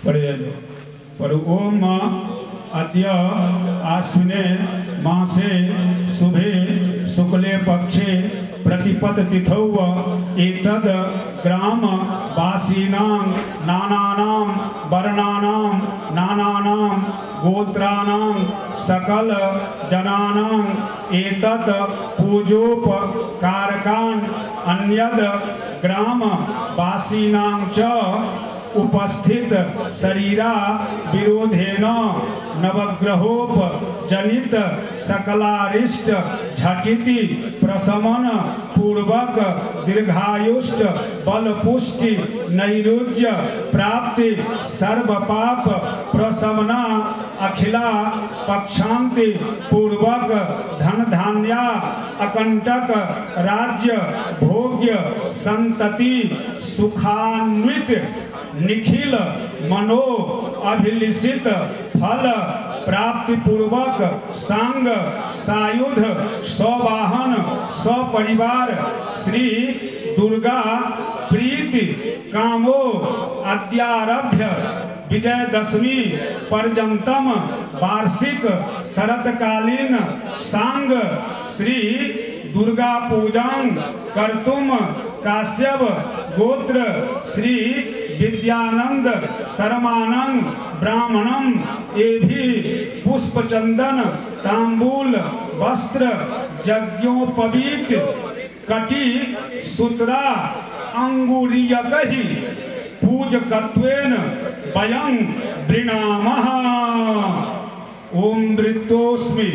पढ़े पर ओम अद्य आश्विने मासे शुभे शुक्ले पक्षे प्रतिपद तिथौ एतद् ग्राम वासीनां नानानां वर्णानां नानानां गोत्राणां सकल जनानां एतत् पूजोपकारकान् अन्यद् ग्राम वासीनां च उपस्थित शरीरा विरोधेन नवग्रहोप जनित सकलारिष्ट झटिति प्रशमन पूर्वक दीर्घायुष्ट बल पुष्टि नैरुज्य प्राप्ति सर्व पाप प्रशमना अखिला पक्षांति पूर्वक धन धान्या अकंटक राज्य भोग्य संतति सुखान्वित निखिल मनो अभिलिषित फल प्राप्ति पूर्वक सांग सायुध सवाहन सपरिवार श्री दुर्गा प्रीति कामो अद्यारभ्य विजयदशमी पर्यंतम वार्षिक शरतकालीन सांग श्री दुर्गा पूजां कर्तुम काश्यप गोत्र श्री विद्यानंद शर्मानं ब्राह्मणं एभि पुष्पचंदन तांबूल वस्त्र यज्ञोपवीत कटी सूत्रा अंगुरीयकहि पूजकत्वेन वयं वृणामः। ओम वृत्तोस्मि।